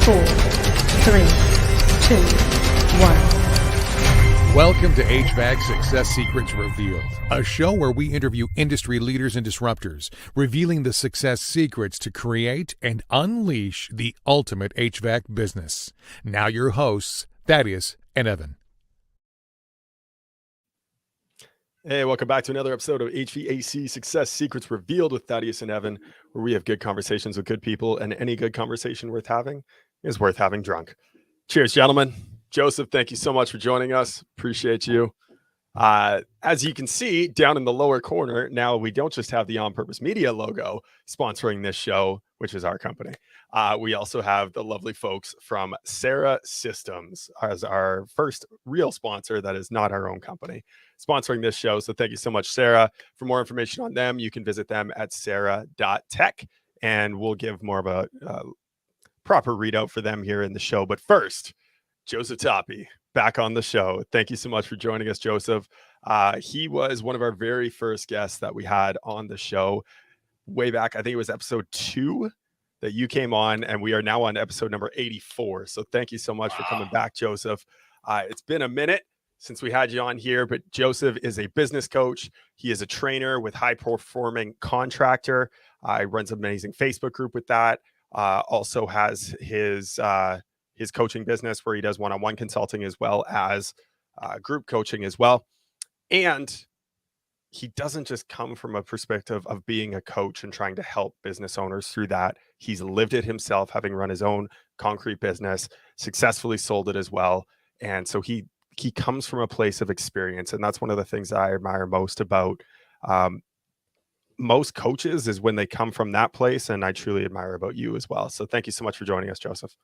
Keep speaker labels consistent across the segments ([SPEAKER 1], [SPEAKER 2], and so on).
[SPEAKER 1] 4, 3, 2, 1.
[SPEAKER 2] Welcome to HVAC Success Secrets Revealed, a show where we interview industry leaders and disruptors, revealing the success secrets to create and unleash the ultimate HVAC business. Now your hosts, Thaddeus and Evan.
[SPEAKER 3] Hey, welcome back to another episode of HVAC Success Secrets Revealed with Thaddeus and Evan, where we have good conversations with good people, and any good conversation worth having is worth having drunk. Cheers, gentlemen. Joseph, thank you so much for joining us. Appreciate you. As you can see down in the lower corner, now we don't just have the On Purpose Media logo sponsoring this show, which is our company. We also have the lovely folks from Sarah Systems as our first real sponsor that is not our own company sponsoring this show. So thank you so much, Sarah. For more information on them, you can visit them at sarah.tech, and we'll give more of a proper readout for them here in the show. But first, Joseph Toppi back on the show. Thank you so much for joining us, Joseph. He was one of our very first guests that we had on the show way back. I think it was episode 2 that you came on, and we are now on episode number 84. So thank you so much for coming back, Joseph. It's been a minute since we had you on here, but Joseph is a business coach. He is a trainer with High Performing Contractor. He runs an amazing Facebook group with that. Also has his coaching business where he does one-on-one consulting as well as group coaching as well. And he doesn't just come from a perspective of being a coach and trying to help business owners through that. He's lived it himself, having run his own concrete business, successfully sold it as well. And so he comes from a place of experience. And that's one of the things that I admire most about most coaches is when they come from that place. And I truly admire about you as well. So thank you so much for joining us, Joseph.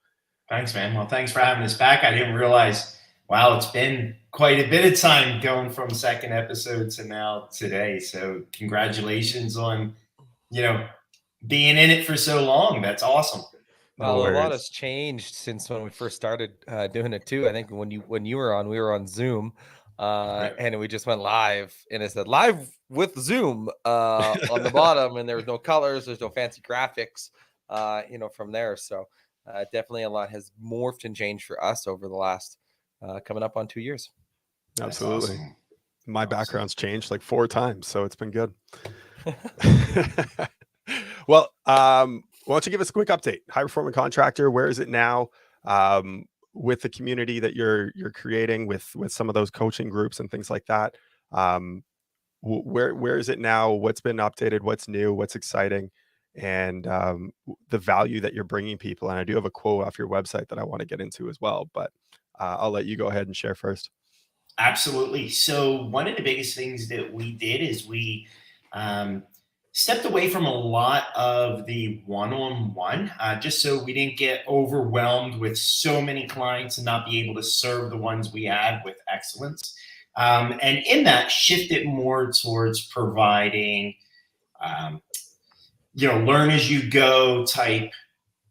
[SPEAKER 4] Thanks, man. Well, thanks for having us back. I didn't realize, wow, it's been quite a bit of time going from second episode to now today. So congratulations on, being in it for so long. That's awesome.
[SPEAKER 5] Well, a lot has changed since when we first started doing it too. I think when you were on, we were on Zoom, and we just went live, and it said live with Zoom on the bottom, and there was no colors, there's no fancy graphics, from there. So definitely a lot has morphed and changed for us over the last coming up on 2 years.
[SPEAKER 3] Absolutely. Awesome. My background's changed like 4 times, so it's been good. Well, why don't you give us a quick update? High Performing Contractor, where is it now with the community that you're creating with some of those coaching groups and things like that? Where is it now? What's been updated? What's new? What's exciting? And the value that you're bringing people. And I do have a quote off your website that I want to get into as well, but I'll let you go ahead and share first.
[SPEAKER 4] Absolutely. So one of the biggest things that we did is we stepped away from a lot of the one-on-one, just so we didn't get overwhelmed with so many clients and not be able to serve the ones we had with excellence. And in that, shift it more towards providing, learn as you go type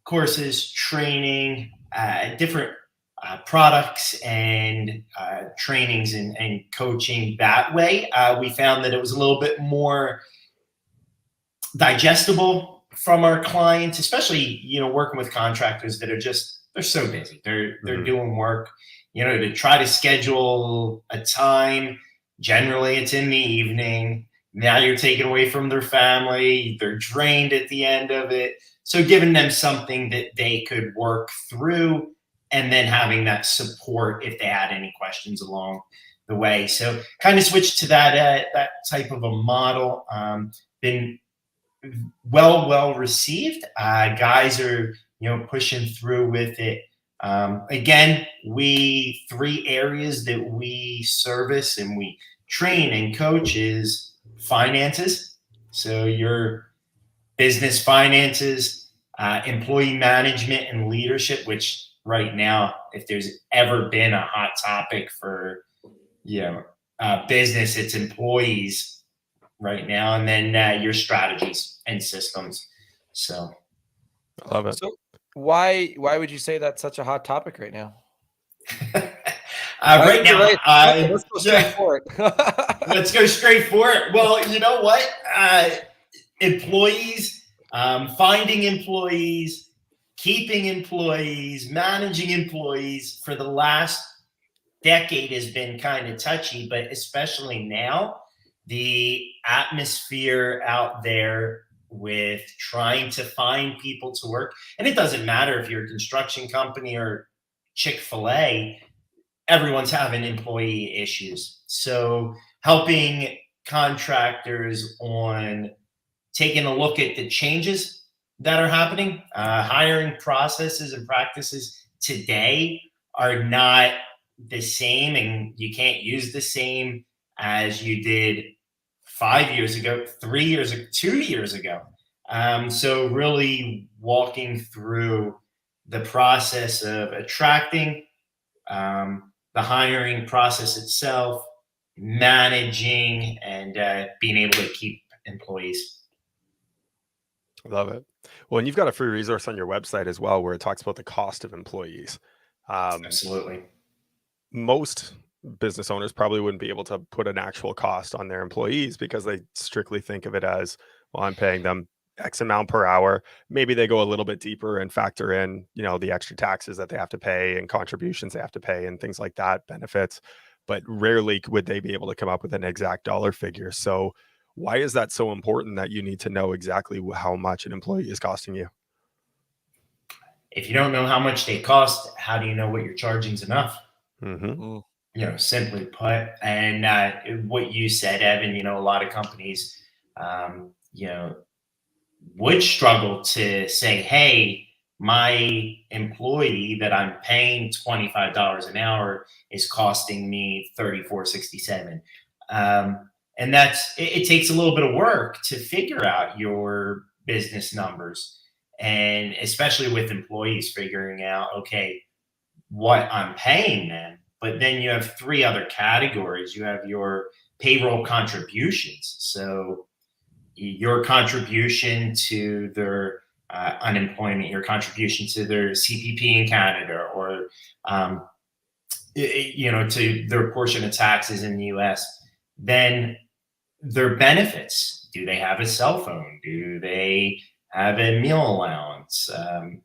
[SPEAKER 4] courses, training, different products and trainings and coaching that way. We found that it was a little bit more digestible from our clients, especially, working with contractors that are they're so busy. They're doing work, to try to schedule a time. Generally it's in the evening. Now you're taken away from their family. They're drained at the end of it. So giving them something that they could work through and then having that support if they had any questions along the way. So kind of switched to that type of a model. Been well received. Guys are, pushing through with it. Again, 3 areas that we service and we train and coach is finances. So your business finances, employee management and leadership, which right now, if there's ever been a hot topic for, business, it's employees right now. And then your strategies and systems. So
[SPEAKER 3] I love it.
[SPEAKER 5] So why would you say that's such a hot topic right now?
[SPEAKER 4] Right now,
[SPEAKER 5] let's go straight for it.
[SPEAKER 4] Let's go straight for it. Well, you know what? Employees, finding employees, keeping employees, managing employees for the last decade has been kind of touchy, but especially now, the atmosphere out there with trying to find people to work, and it doesn't matter if you're a construction company or Chick-fil-A, everyone's having employee issues. So helping contractors on taking a look at the changes that are happening, hiring processes and practices today are not the same, and you can't use the same as you did 5 years ago, 3 years ago, 2 years ago. So really walking through the process of attracting, the hiring process itself, managing, and being able to keep employees.
[SPEAKER 3] Love it. Well, and you've got a free resource on your website as well where it talks about the cost of employees.
[SPEAKER 4] Absolutely.
[SPEAKER 3] Most business owners probably wouldn't be able to put an actual cost on their employees because they strictly think of it as, well, I'm paying them X amount per hour. Maybe they go a little bit deeper and factor in, the extra taxes that they have to pay and contributions they have to pay and things like that, benefits, but rarely would they be able to come up with an exact dollar figure. So why is that so important that you need to know exactly how much an employee is costing you?
[SPEAKER 4] If you don't know how much they cost, how do you know what you're charging is enough?
[SPEAKER 3] Mm-hmm.
[SPEAKER 4] Simply put. And what you said, Evan, a lot of companies, would struggle to say, hey, my employee that I'm paying $25 an hour is costing me $34.67. And it takes a little bit of work to figure out your business numbers, and especially with employees figuring out, okay, what I'm paying them. But then you have 3 other categories. You have your payroll contributions. So your contribution to their unemployment, your contribution to their CPP in Canada, or to their portion of taxes in the US. Then their benefits. Do they have a cell phone? Do they have a meal allowance?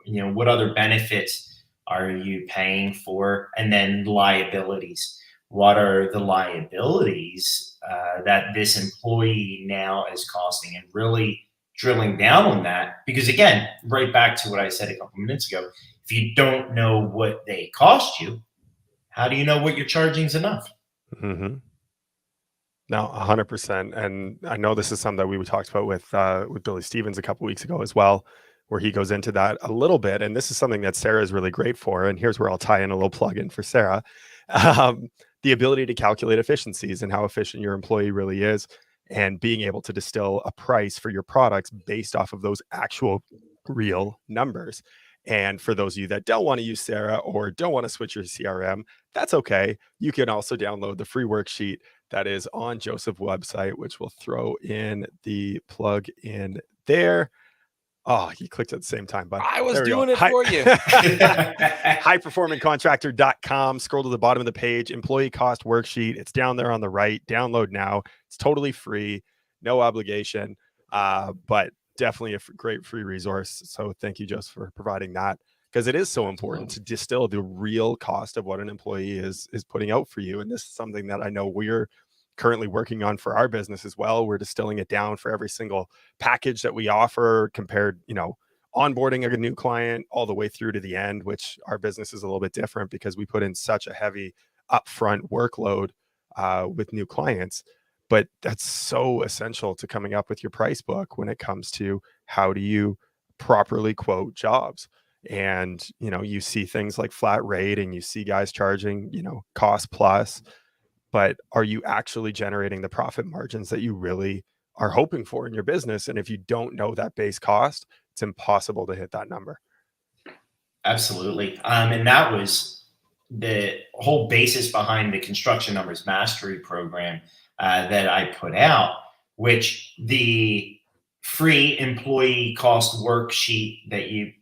[SPEAKER 4] What other benefits are you paying for? And then liabilities. What are the liabilities that this employee now is costing, and really drilling down on that? Because again, right back to what I said a couple minutes ago, if you don't know what they cost you, how do you know what you're charging is enough?
[SPEAKER 3] Mm-hmm. No, 100%. And I know this is something that we talked about with Billy Stevens a couple weeks ago as well, where he goes into that a little bit. And this is something that Sarah is really great for. And here's where I'll tie in a little plug in for Sarah. The ability to calculate efficiencies and how efficient your employee really is, and being able to distill a price for your products based off of those actual real numbers. And for those of you that don't want to use Sarah or don't want to switch your CRM, that's okay. You can also download the free worksheet that is on Joseph's website, which we'll throw in the plug in there. Oh, you clicked at the same time, bud.
[SPEAKER 5] I was doing it for you.
[SPEAKER 3] Highperformingcontractor.com. Scroll to the bottom of the page, employee cost worksheet. It's down there on the right. Download now. It's totally free, no obligation, but definitely a great free resource. So thank you, Joseph, for providing that, because it is so important to distill the real cost of what an employee is putting out for you. And this is something that I know we're currently working on for our business as well. We're distilling it down for every single package that we offer, compared, onboarding a new client all the way through to the end, which our business is a little bit different because we put in such a heavy upfront workload with new clients. But that's so essential to coming up with your price book when it comes to how do you properly quote jobs. And, you see things like flat rate, and you see guys charging, cost plus, but are you actually generating the profit margins that you really are hoping for in your business? And if you don't know that base cost, it's impossible to hit that number.
[SPEAKER 4] Absolutely. And that was the whole basis behind the Construction Numbers Mastery program that I put out, which the free employee cost worksheet that you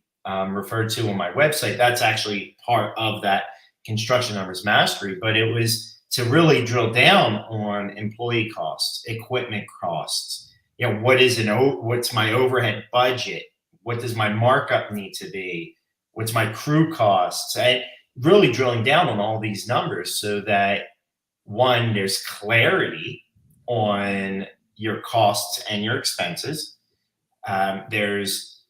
[SPEAKER 4] referred to on my website, that's actually part of that Construction Numbers Mastery. But it was to really drill down on employee costs, equipment costs. What's my overhead budget? What does my markup need to be? What's my crew costs? And really drilling down on all these numbers so that, one, there's clarity on your costs and your expenses.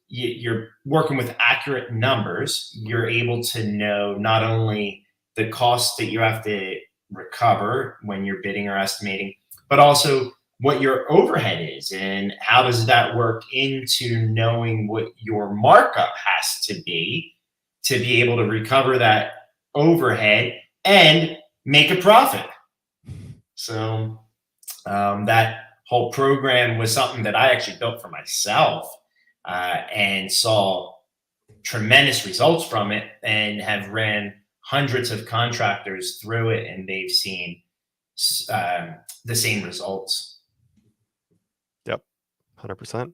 [SPEAKER 4] You're working with accurate numbers. You're able to know not only the costs that you have to recover when you're bidding or estimating, but also what your overhead is and how does that work into knowing what your markup has to be able to recover that overhead and make a profit. So that whole program was something that I actually built for myself and saw tremendous results from it, and have ran hundreds of contractors through it, and they've seen the same results.
[SPEAKER 3] Yep, 100%.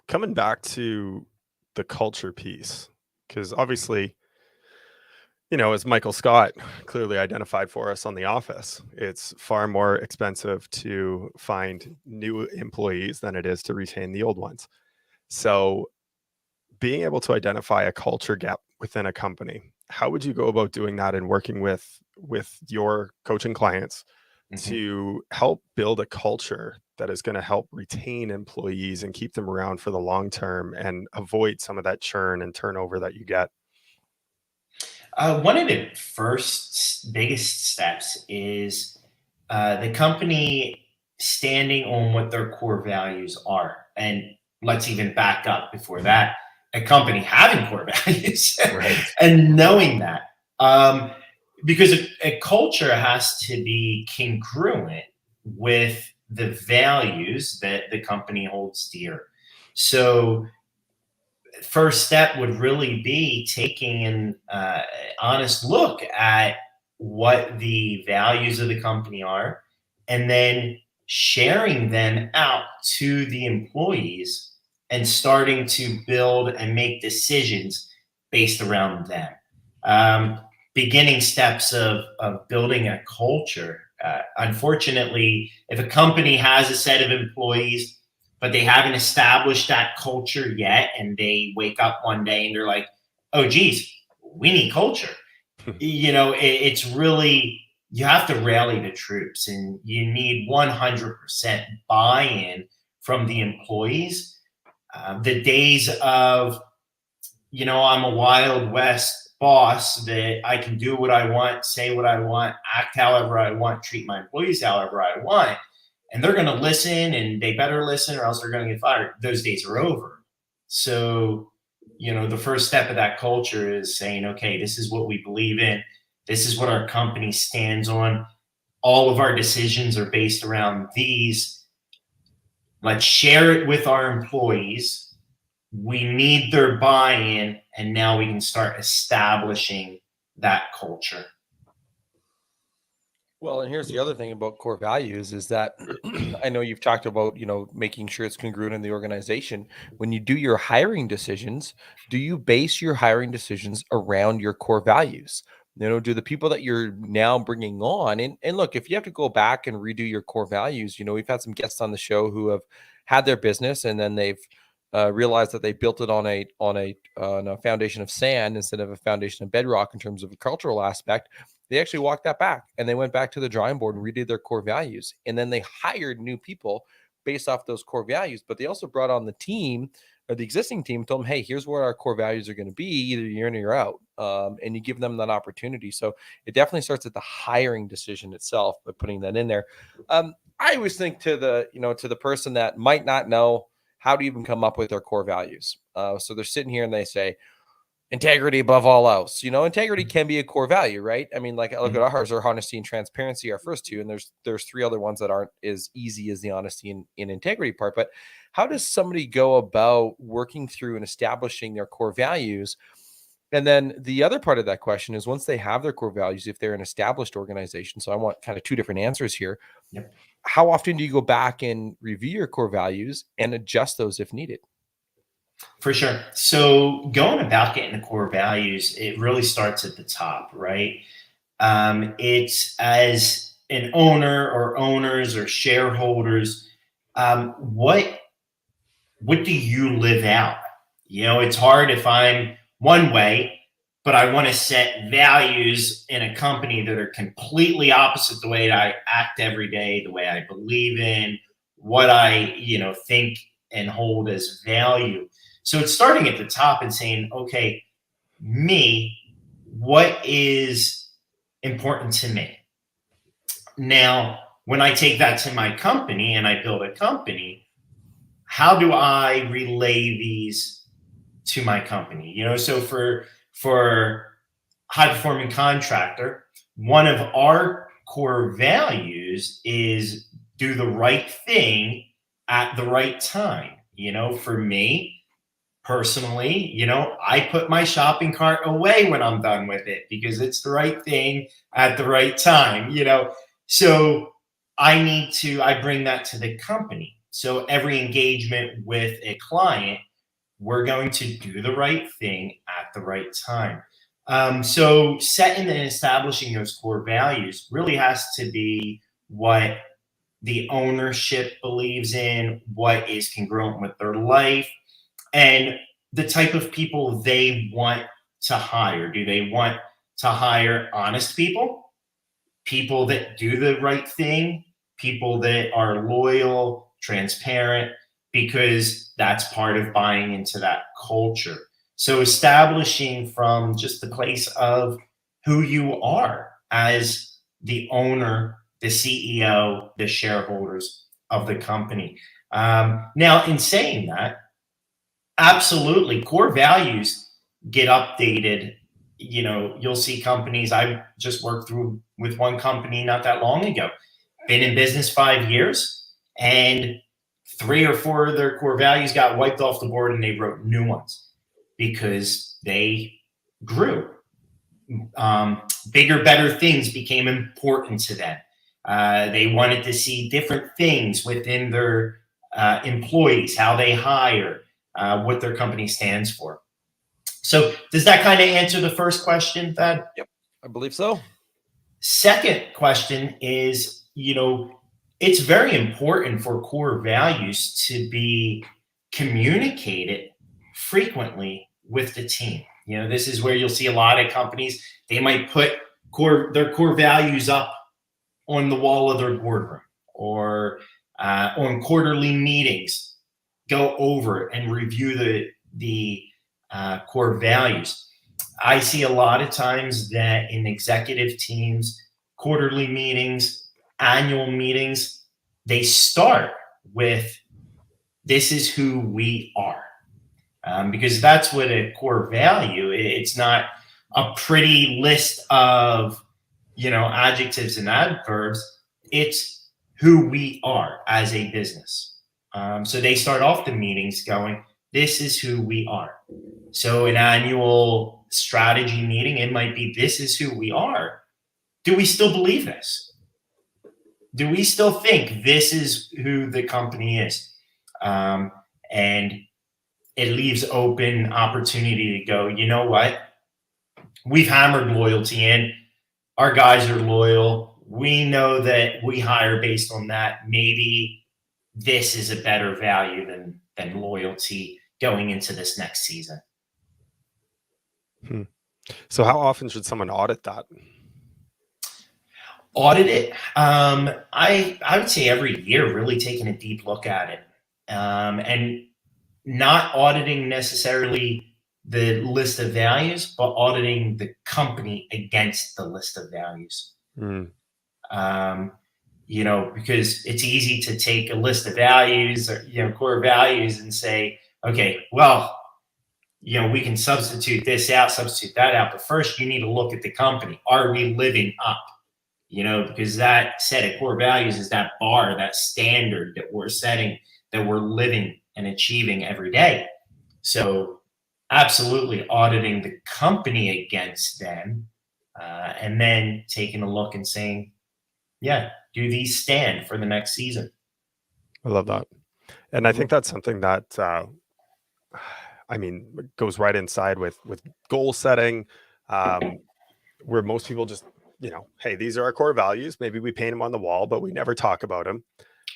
[SPEAKER 3] Coming back to the culture piece, because obviously, as Michael Scott clearly identified for us on The Office, it's far more expensive to find new employees than it is to retain the old ones. So being able to identify a culture gap within a company, how would you go about doing that and working with your coaching clients to help build a culture that is going to help retain employees and keep them around for the long term and avoid some of that churn and turnover that you get?
[SPEAKER 4] One of the first biggest steps is the company standing on what their core values are. And let's even back up before that, a company having core values and knowing that. Because a culture has to be congruent with the values that the company holds dear. So first step would really be taking an honest look at what the values of the company are, and then sharing them out to the employees and starting to build and make decisions based around them. Beginning steps of building a culture. Unfortunately, if a company has a set of employees, but they haven't established that culture yet, and they wake up one day and they're like, oh, geez, we need culture. It's really, you have to rally the troops, and you need 100% buy-in from the employees. The days of, I'm a Wild West boss that I can do what I want, say what I want, act however I want, treat my employees however I want, and they're going to listen, and they better listen or else they're going to get fired. Those days are over. So, the first step of that culture is saying, okay, this is what we believe in. This is what our company stands on. All of our decisions are based around these. Let's share it with our employees. We need their buy-in, and now we can start establishing that culture.
[SPEAKER 5] Well, and here's the other thing about core values is that I know you've talked about, making sure it's congruent in the organization. When you do your hiring decisions, do you base your hiring decisions around your core values? Do the people that you're now bringing on, and look, if you have to go back and redo your core values, we've had some guests on the show who have had their business and then they've realized that they built it on a foundation of sand instead of a foundation of bedrock in terms of a cultural aspect. They actually walked that back, and they went back to the drawing board and redid their core values. And then they hired new people based off those core values. But they also brought on the team, or the existing team, told them, hey, here's what our core values are going to be. Either you're in or you're out. And you give them that opportunity. So it definitely starts at the hiring decision itself by putting that in there. I always think to the person that might not know how to even come up with their core values. So they're sitting here and they say, integrity above all else. Integrity can be a core value, right? I mean, like, look at ours, our honesty and transparency, our first two, and there's three other ones that aren't as easy as the honesty and integrity part. But how does somebody go about working through and establishing their core values? And then the other part of that question is, once they have their core values, if they're an established organization, so I want kind of two different answers here.
[SPEAKER 4] Yep.
[SPEAKER 5] How often do you go back and review your core values and adjust those if needed?
[SPEAKER 4] For sure. So going about getting the core values, it really starts at the top, right? It's as an owner or owners or shareholders, what do you live out? It's hard if I'm one way, but I want to set values in a company that are completely opposite the way I act every day, the way I believe in, what I, think and hold as value. So it's starting at the top and saying, okay, me, what is important to me? Now, when I take that to my company and I build a company, how do I relay these to my company? So for High Performing Contractor, one of our core values is do the right thing at the right time. For me personally, I put my shopping cart away when I'm done with it because it's the right thing at the right time. So I bring that to the company. So every engagement with a client, we're going to do the right thing at the right time. So setting and establishing those core values really has to be what the ownership believes in, what is congruent with their life, and the type of people they want to hire. Do they want to hire honest people, people that do the right thing, people that are loyal, transparent, because that's part of buying into that culture. So establishing from just the place of who you are as the owner, the CEO, the shareholders of the company. Now, in saying that, absolutely, core values get updated. You'll see companies. I just worked through with one company not that long ago. Been in business 5 years, and 3 or 4 of their core values got wiped off the board, and they wrote new ones because they grew. Bigger, better things became important to them. They wanted to see different things within their employees, how they hire, what their company stands for. So does that kind of answer the first question, Thad?
[SPEAKER 5] Yep, I believe so.
[SPEAKER 4] Second question is, it's very important for core values to be communicated frequently with the team. This is where you'll see a lot of companies, they might put their core values up on the wall of their boardroom or on quarterly meetings, go over and review the core values. I see a lot of times that in executive teams, quarterly meetings, annual meetings, they start with, this is who we are. Because that's what a core value. It's not a pretty list of, adjectives and adverbs. It's who we are as a business. So they start off the meetings going, this is who we are. So an annual strategy meeting, it might be, this is who we are. Do we still believe this? Do we still think this is who the company is? And it leaves open opportunity to go, you know what? We've hammered loyalty in. Our guys are loyal. We know that we hire based on that. Maybe this is a better value than loyalty going into this next season.
[SPEAKER 3] So how often should someone audit that?
[SPEAKER 4] Audit it. I would say every year, really taking a deep look at it, and not auditing necessarily the list of values, but auditing the company against the list of values. Because it's easy to take a list of values or, core values and say, okay, well, we can substitute this out, substitute that out. But first, you need to look at the company. Are we living up? Because that set of core values is that bar, that standard that we're setting, that we're living and achieving every day. So absolutely auditing the company against them, and then taking a look and saying, yeah, do these stand for the next season?
[SPEAKER 3] I love that. And I think that's something that, goes right inside with goal setting, where most people just, hey, these are our core values. Maybe we paint them on the wall, but we never talk about them.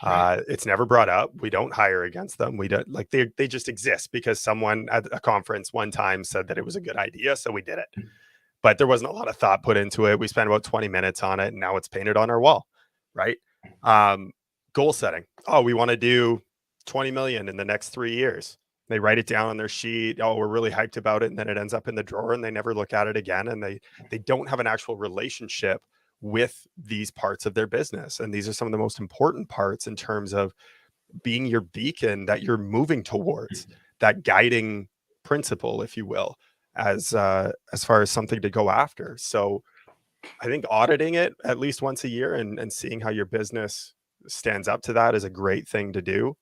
[SPEAKER 3] It's never brought up. We don't hire against them. We don't, like, they just exist because someone at a conference one time said that it was a good idea, so we did it. But there wasn't a lot of thought put into it. We spent about 20 minutes on it, and now it's painted on our wall, right? Goal setting. Oh, we want to do 20 million in the next 3 years. They write it down on their sheet. Oh, we're really hyped about it. And then it ends up in the drawer and they never look at it again. And they don't have an actual relationship with these parts of their business. And these are some of the most important parts in terms of being your beacon that you're moving towards, that guiding principle, if you will, as far as something to go after. So I think auditing it at least once a year and seeing how your business stands up to that is a great thing to do.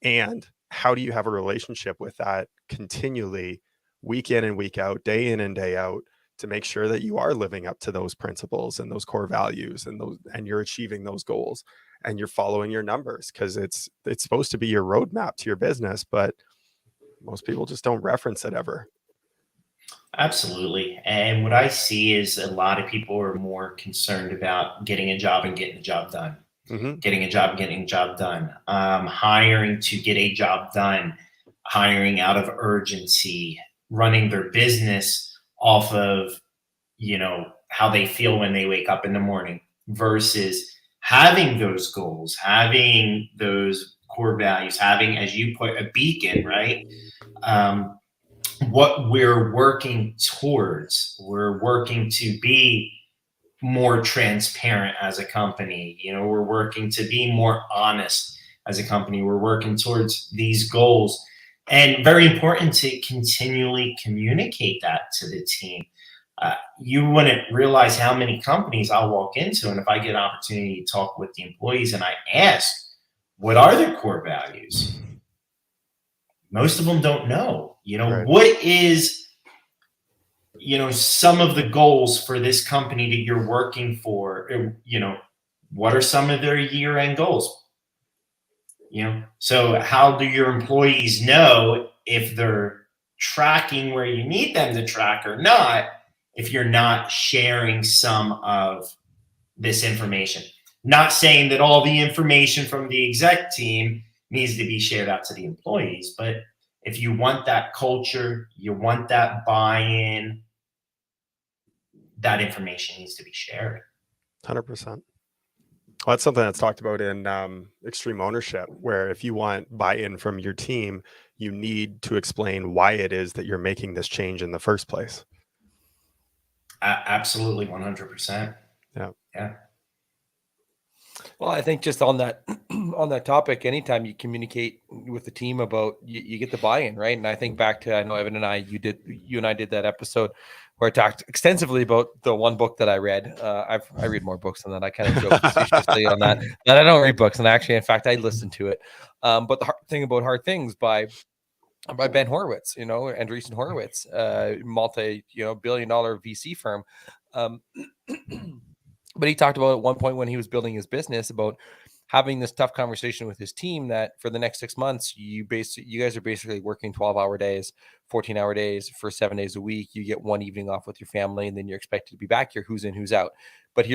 [SPEAKER 3] And how do you have a relationship with that continually, week in and week out, day in and day out, to make sure that you are living up to those principles and those core values and you're achieving those goals and you're following your numbers, because it's supposed to be your roadmap to your business, but most people just don't reference it ever.
[SPEAKER 4] Absolutely. And what I see is a lot of people are more concerned about getting a job and getting the job done. Getting a job, getting a job done, hiring to get a job done, hiring out of urgency, running their business off of, how they feel when they wake up in the morning, versus having those goals, having those core values, having, as you put, a beacon, right? What we're working towards. We're working to be more transparent as a company. We're working to be more honest as a company. We're working towards these goals, and very important to continually communicate that to the team. You wouldn't realize how many companies I'll walk into, and if I get an opportunity to talk with the employees and I ask, what are their core values? Most of them don't know.
[SPEAKER 3] Right.
[SPEAKER 4] What is some of the goals for this company that you're working for? What are some of their year-end goals? So how do your employees know if they're tracking where you need them to track or not, if you're not sharing some of this information? Not saying that all the information from the exec team needs to be shared out to the employees, but if you want that culture, you want that buy-in, that information needs to be shared.
[SPEAKER 3] 100%. Well, that's something that's talked about in extreme ownership, where if you want buy-in from your team, you need to explain why it is that you're making this change in the first place.
[SPEAKER 4] Absolutely, 100%. Yeah.
[SPEAKER 5] Well, I think just on that topic, anytime you communicate with the team about, you get the buy-in, right? And I think back to, I know Evan and I, you and I did that episode where I talked extensively about the one book that I read. I read more books than that. I kind of joke facetiously on that. But I don't read books, and actually, in fact, I listened to it. But the Thing About Hard Things by Ben Horowitz, Andreessen Horowitz, multi-billion-dollar VC firm. But he talked about at one point when he was building his business about having this tough conversation with his team that for the next 6 months, you guys are basically working 12-hour days, 14-hour days for 7 days a week. You get one evening off with your family, and then you're expected to be back here. Who's in, who's out? But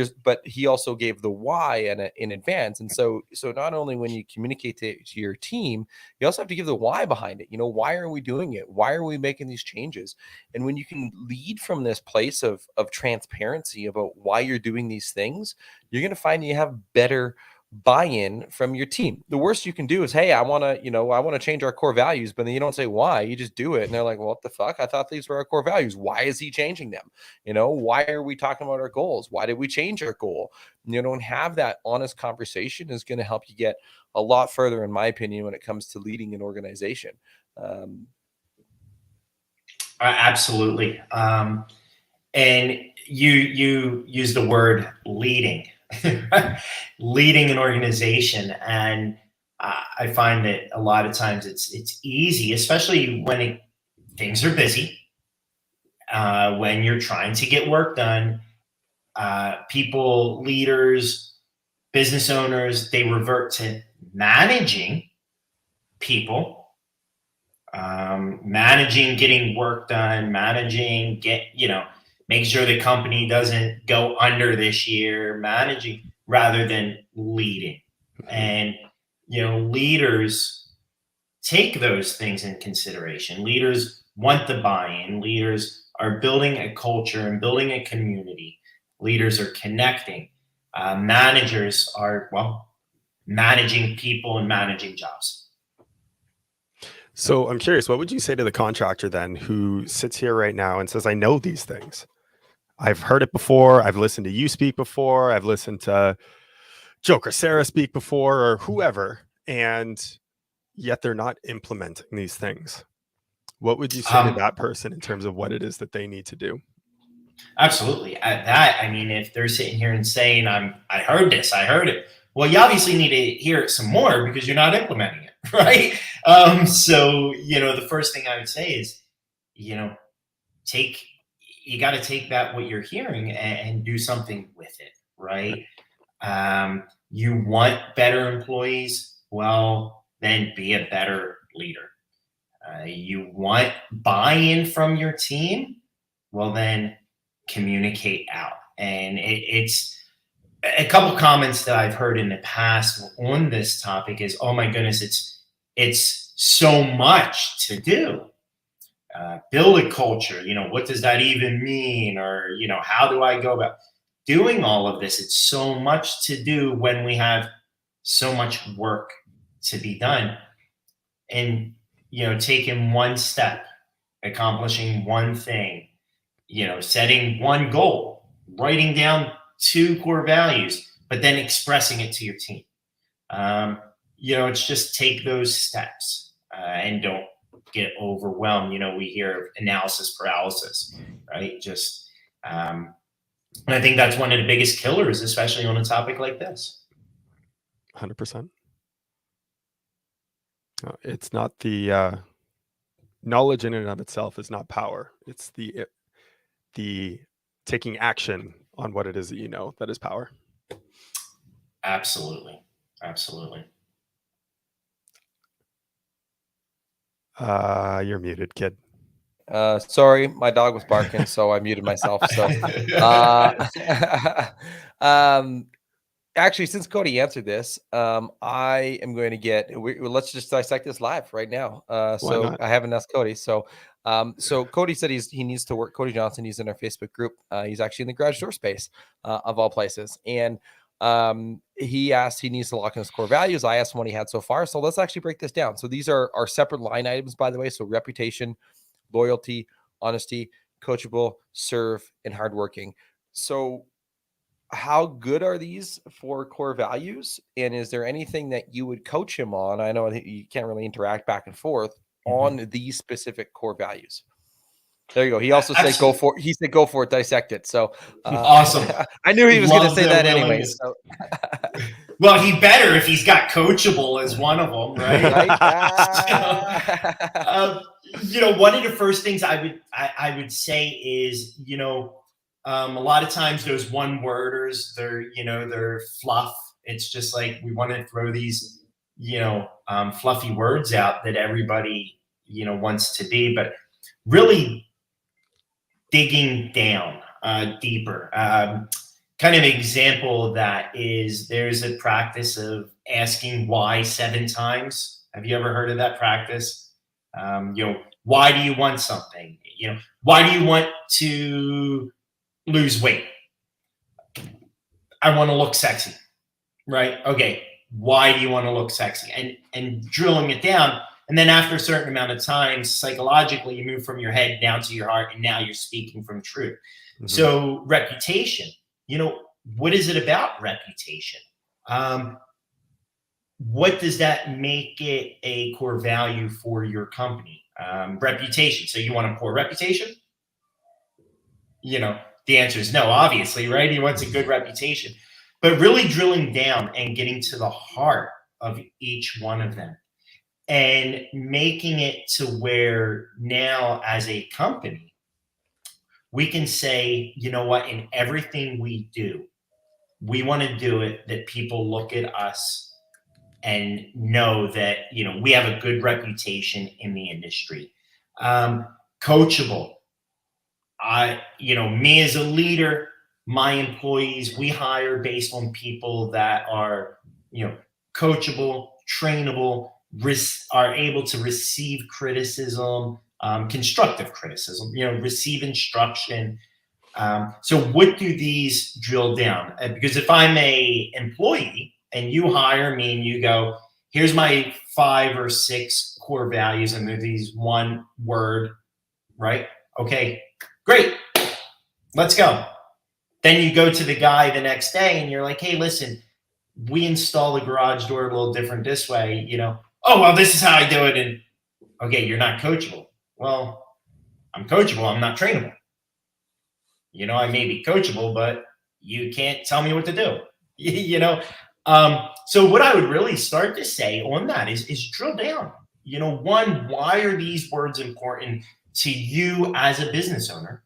[SPEAKER 5] he also gave the why in advance. And so not only when you communicate to your team, you also have to give the why behind it. Why are we doing it? Why are we making these changes? And when you can lead from this place of transparency about why you're doing these things, you're going to find you have better buy-in from your team. The worst you can do is, hey, I want to change our core values, but then you don't say why, you just do it. And they're like, well, what the fuck? I thought these were our core values. Why is he changing them? Why are we talking about our goals? Why did we change our goal? And have that honest conversation is going to help you get a lot further, in my opinion, when it comes to leading an organization.
[SPEAKER 4] Absolutely. And you use the word leading. Leading an organization, and I find that a lot of times it's easy, especially when things are busy, when you're trying to get work done. People, leaders, business owners, they revert to managing people, managing getting work done, managing make sure the company doesn't go under this year, managing rather than leading. And leaders take those things in consideration. Leaders want the buy-in. Leaders are building a culture and building a community. Leaders are connecting. Managers are, managing people and managing jobs.
[SPEAKER 3] So I'm curious, what would you say to the contractor then who sits here right now and says, I know these things. I've heard it before. I've listened to you speak before. I've listened to Joe Crisera speak before, or whoever, and yet they're not implementing these things. What would you say to that person in terms of what it is that they need to do?
[SPEAKER 4] Absolutely. If they're sitting here and saying, I heard this, I heard it. Well, you obviously need to hear it some more because you're not implementing it, right? So, the first thing I would say is, you got to take what you're hearing and do something with it, right? You want better employees? Well, then be a better leader. You want buy-in from your team? Well, then communicate out. And it's a couple comments that I've heard in the past on this topic is, oh my goodness, it's so much to do. Build a culture, what does that even mean? Or, how do I go about doing all of this? It's so much to do when we have so much work to be done. And, taking one step, accomplishing one thing, setting one goal, writing down 2 core values, but then expressing it to your team. It's just take those steps and don't get overwhelmed. We hear of analysis paralysis, right? And I think that's one of the biggest killers, especially on a topic like this.
[SPEAKER 3] 100%. It's not the knowledge in and of itself is not power. It's the taking action on what it is that you know that is power.
[SPEAKER 4] Absolutely.
[SPEAKER 3] You're muted, kid.
[SPEAKER 5] Sorry, my dog was barking, so I muted myself. So, actually, since Cody answered this, I am going to let's just dissect this live right now. So I haven't asked Cody. So Cody said he needs to work. Cody Johnson, he's in our Facebook group. He's actually in the garage door space of all places. And he asked, he needs to lock in his core values. I asked him what he had so far. So let's actually break this down. So these are our separate line items, by the way. So reputation, loyalty, honesty, coachable, serve, and hardworking. So how good are these for core values? And is there anything that you would coach him on? I know you can't really interact back and forth on these specific core values. There you go. He also said, go for it, dissect it. So
[SPEAKER 4] awesome.
[SPEAKER 5] I knew he was going to say that anyway. So.
[SPEAKER 4] Well, he better if he's got coachable as one of them, right? One of the first things I would say is, a lot of times those one-worders, they're fluff. It's just like we want to throw these, fluffy words out that everybody, wants to be, but really digging down deeper. Kind of an example of that is there's a practice of asking why 7 times. Have you ever heard of that practice? Why do you want something? Why do you want to lose weight? I want to look sexy, right? Okay. Why do you want to look sexy? And drilling it down. And then after a certain amount of time, psychologically, you move from your head down to your heart, and now you're speaking from truth. Mm-hmm. So reputation, what is it about reputation? What does that make it a core value for your company? Reputation. So you want a poor reputation? The answer is no, obviously, right? He wants a good reputation. But really drilling down and getting to the heart of each one of them and making it to where now as a company, we can say, you know what, in everything we do, we want to do it that people look at us and know that, we have a good reputation in the industry. Coachable. Me as a leader, my employees, we hire based on people that are, coachable, trainable, are able to receive criticism, constructive criticism, receive instruction. So what do these drill down? Because if I'm a employee and you hire me and you go, here's my 5 or 6 core values and they're these one word, right? Okay, great. Let's go. Then you go to the guy the next day and you're like, hey, listen, we install the garage door a little different this way, oh, well, this is how I do it. And okay, you're not coachable. Well, I'm coachable. I'm not trainable. I may be coachable, but you can't tell me what to do, So what I would really start to say on that is drill down. One, why are these words important to you as a business owner?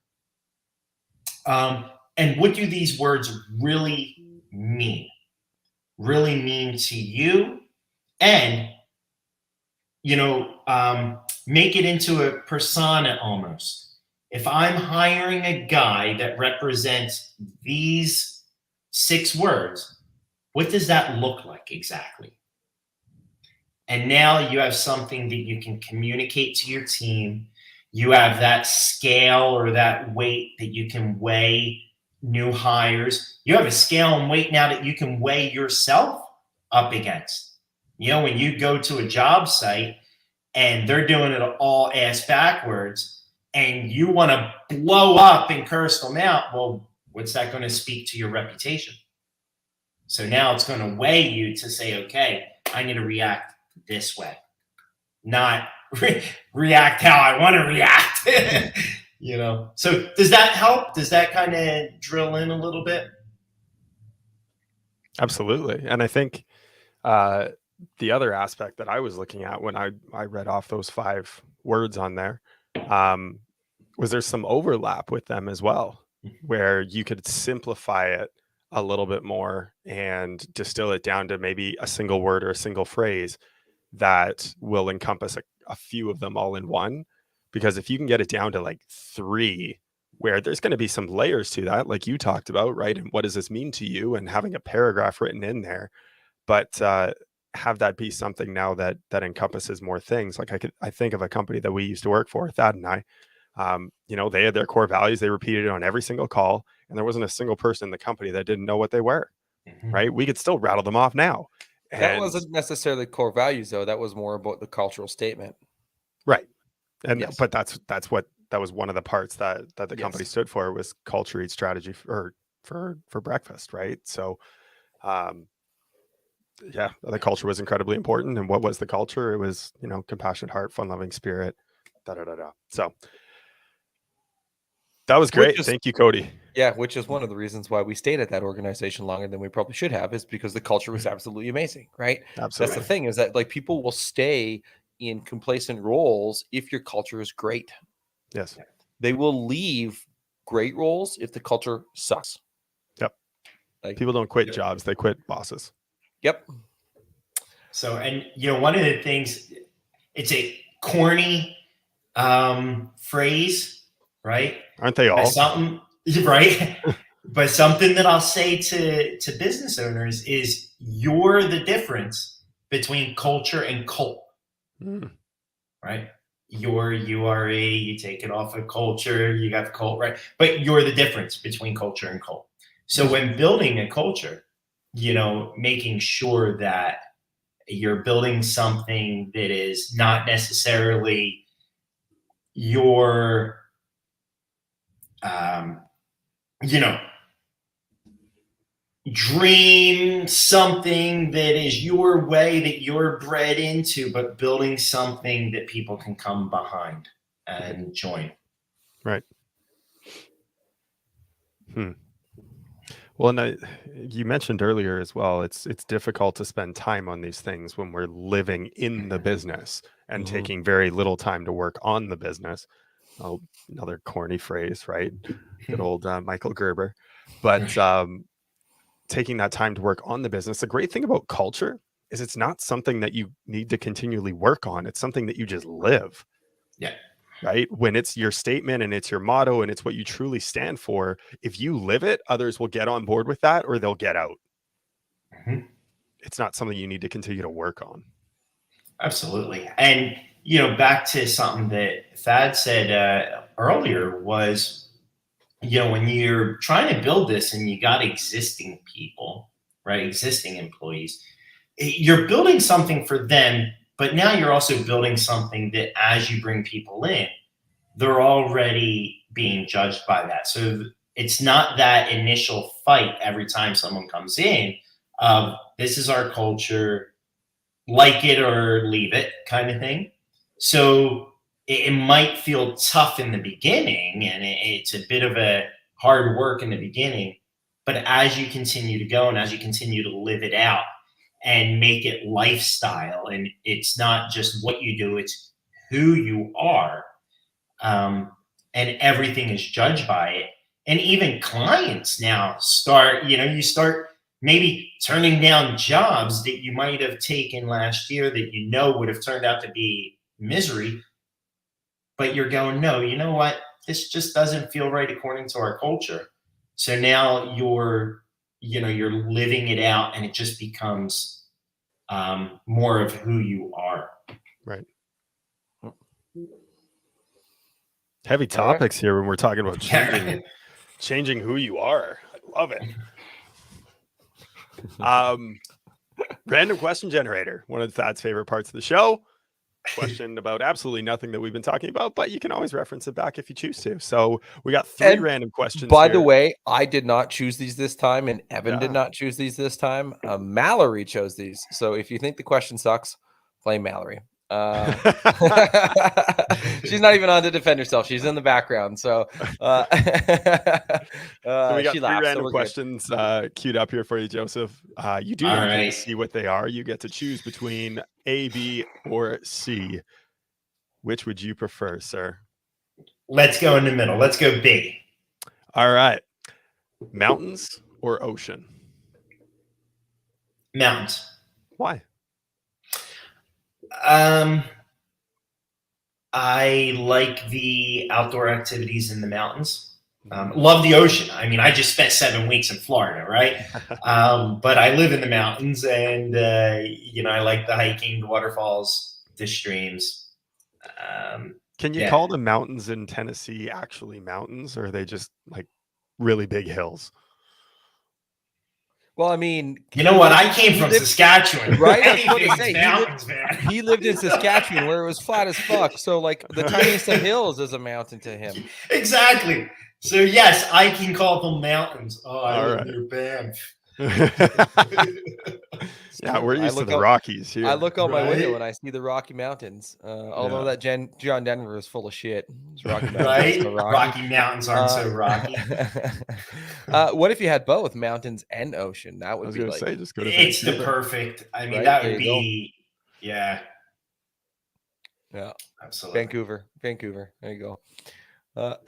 [SPEAKER 4] And what do these words really mean? Really mean to you? And, make it into a persona almost. If I'm hiring a guy that represents these 6 words, what does that look like exactly? And now you have something that you can communicate to your team. You have that scale or that weight that you can weigh new hires. You have a scale and weight now that you can weigh yourself up against. When you go to a job site and they're doing it all ass backwards and you want to blow up and curse them out, well, what's that going to speak to your reputation? So now it's going to weigh you to say, okay, I need to react this way, not react how I want to react. So does that help? Does that kind of drill in a little bit?
[SPEAKER 3] Absolutely. And I think the other aspect that I was looking at when I read off those 5 words on there was there's some overlap with them as well, where you could simplify it a little bit more and distill it down to maybe a single word or a single phrase that will encompass a few of them all in one. Because if you can get it down to like 3, where there's going to be some layers to that, like you talked about, right? And what does this mean to you? And having a paragraph written in there, but have that be something now that encompasses more things. Like I think of a company that we used to work for, Thad and I, they had their core values. They repeated it on every single call, and there wasn't a single person in the company that didn't know what they were. Right? We could still rattle them off now.
[SPEAKER 5] That wasn't necessarily core values, though. That was more about the cultural statement.
[SPEAKER 3] Right. And yes. But that was one of the parts that the company stood for, was culture eats strategy for breakfast, right? So the culture was incredibly important. And what was the culture? It was, compassionate heart, fun-loving spirit, So that was great. Thank you, Cody.
[SPEAKER 5] Yeah, which is one of the reasons why we stayed at that organization longer than we probably should have, is because the culture was absolutely amazing, right?
[SPEAKER 3] Absolutely.
[SPEAKER 5] That's the thing, is that like people will stay in complacent roles if your culture is great.
[SPEAKER 3] Yes.
[SPEAKER 5] They will leave great roles if the culture sucks.
[SPEAKER 3] Yep. Like, people don't quit jobs, they quit bosses.
[SPEAKER 5] Yep.
[SPEAKER 4] So, and one of the things, it's a corny phrase, right?
[SPEAKER 3] Aren't they all?
[SPEAKER 4] Something, right? But something that I'll say to business owners is, you're the difference between culture and cult. Right? You are you take it off of culture, you got the cult, right? But you're the difference between culture and cult. So when building a culture, making sure that you're building something that is not necessarily your dream, something that is your way that you're bred into, but building something that people can come behind and join.
[SPEAKER 3] Right. Well, and you mentioned earlier as well, it's difficult to spend time on these things when we're living in the business and taking very little time to work on the business. Oh, another corny phrase, right? Good old Michael Gerber. But taking that time to work on the business. The great thing about culture is it's not something that you need to continually work on. It's something that you just live.
[SPEAKER 4] Yeah.
[SPEAKER 3] Right? When it's your statement and it's your motto and it's what you truly stand for, if you live it, others will get on board with that or they'll get out. It's not something you need to continue to work on.
[SPEAKER 4] Absolutely. And, back to something that Thad said earlier was, when you're trying to build this and you got existing people, right, existing employees, you're building something for them, but now you're also building something that as you bring people in, they're already being judged by that. So it's not that initial fight every time someone comes in of this is our culture, like it or leave it kind of thing. So it might feel tough in the beginning and it's a bit of a hard work in the beginning. But as you continue to go and as you continue to live it out and make it lifestyle, and it's not just what you do, it's who you are, and everything is judged by it. And even clients now start, you start maybe turning down jobs that you might have taken last year that would have turned out to be misery. But you're going, no, you know what? This just doesn't feel right according to our culture. So now you're living it out and it just becomes more of who you are.
[SPEAKER 3] Right. Heavy topics here when we're talking about changing who you are. I love it. Random question generator, one of Thad's favorite parts of the show. Question about absolutely nothing that we've been talking about, but you can always reference it back if you choose to. So we got three random questions.
[SPEAKER 5] By the way, I did not choose these this time, and Evan did not choose these this time. Mallory chose these. So if you think the question sucks, blame Mallory. She's not even on to defend herself. She's in the background. So,
[SPEAKER 3] so we got
[SPEAKER 5] she
[SPEAKER 3] three random questions queued up here for you, Joseph. You do not get to see what they are. You get to choose between A, B, or C. Which would you prefer, sir?
[SPEAKER 4] Let's go in the middle. Let's go B.
[SPEAKER 3] All right. Mountains or ocean?
[SPEAKER 4] Mountains.
[SPEAKER 3] Why?
[SPEAKER 4] I like the outdoor activities in the mountains. Love the ocean. I mean, I just spent 7 weeks in Florida, right? But I live in the mountains, and I like the hiking, the waterfalls, the streams.
[SPEAKER 3] Can you call the mountains in Tennessee actually mountains, or are they just like really big hills?
[SPEAKER 5] Well, I mean,
[SPEAKER 4] you know what? I came from Saskatchewan,
[SPEAKER 5] right? I was going to say, he lived in Saskatchewan where it was flat as fuck. So, like, the tiniest of hills is a mountain to him.
[SPEAKER 4] Exactly. So, yes, I can call them mountains. Oh, I live near Banff.
[SPEAKER 3] Yeah, we're used to the Rockies here.
[SPEAKER 5] I look out my window and I see the Rocky Mountains. Although that John Denver is full of shit. Rocky Mountains,
[SPEAKER 4] right? So Rocky Mountains aren't so rocky.
[SPEAKER 5] What if you had both mountains and ocean? That would be like
[SPEAKER 3] just go to
[SPEAKER 4] it's the perfect. I mean, that would be yeah, absolutely.
[SPEAKER 5] Vancouver. There you go.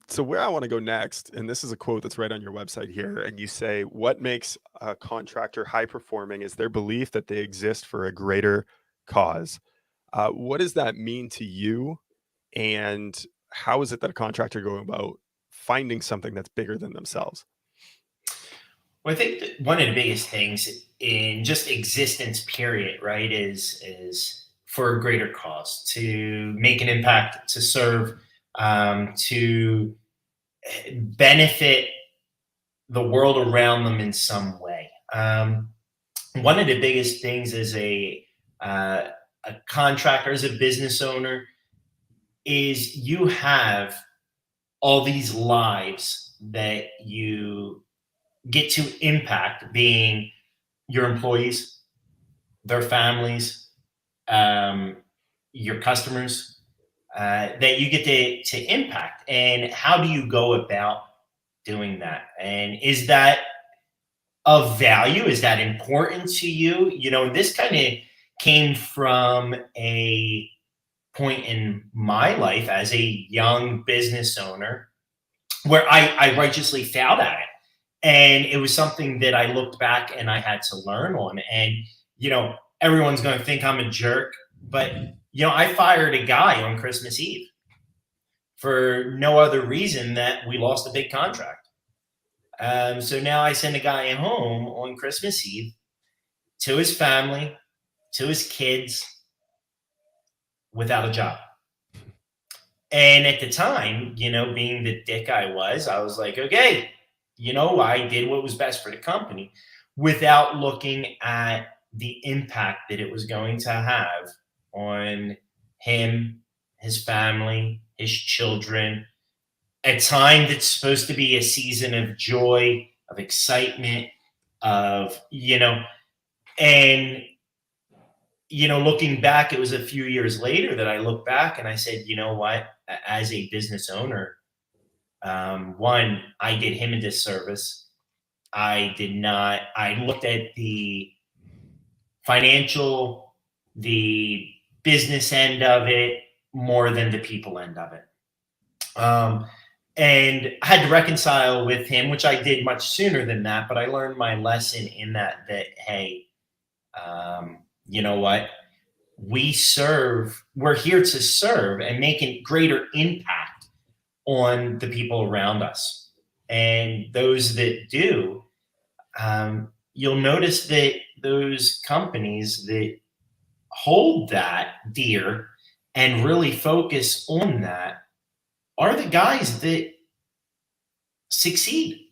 [SPEAKER 3] So where I want to go next, and this is a quote that's right on your website here, and you say, what makes a contractor high performing is their belief that they exist for a greater cause. What does that mean to you? And how is it that a contractor go about finding something that's bigger than themselves?
[SPEAKER 4] Well, I think that one of the biggest things in just existence, period, right, is for a greater cause, to make an impact, to serve, to benefit the world around them in some way. One of the biggest things as a contractor, as a business owner, is you have all these lives that you get to impact, being your employees, their families, your customers, that you get to impact. And how do you go about doing that? And is that of value? Is that important to you? This kind of came from a point in my life as a young business owner where I righteously failed at it. And it was something that I looked back and I had to learn on. And, everyone's going to think I'm a jerk, but I fired a guy on Christmas Eve for no other reason that we lost a big contract. So now I send a guy home on Christmas Eve to his family, to his kids, without a job. And at the time, being the dick I was like, okay, I did what was best for the company without looking at the impact that it was going to have on him, his family, his children. A time that's supposed to be a season of joy, of excitement, of, and looking back, it was a few years later that I looked back and I said, you know what, as a business owner, one, I did him a disservice. I looked at the financial, the business end of it more than the people end of it. And I had to reconcile with him, which I did much sooner than that, but I learned my lesson in that, hey, you know what? We're here to serve and make a greater impact on the people around us. And those that do, you'll notice that those companies that hold that dear and really focus on that are the guys that succeed.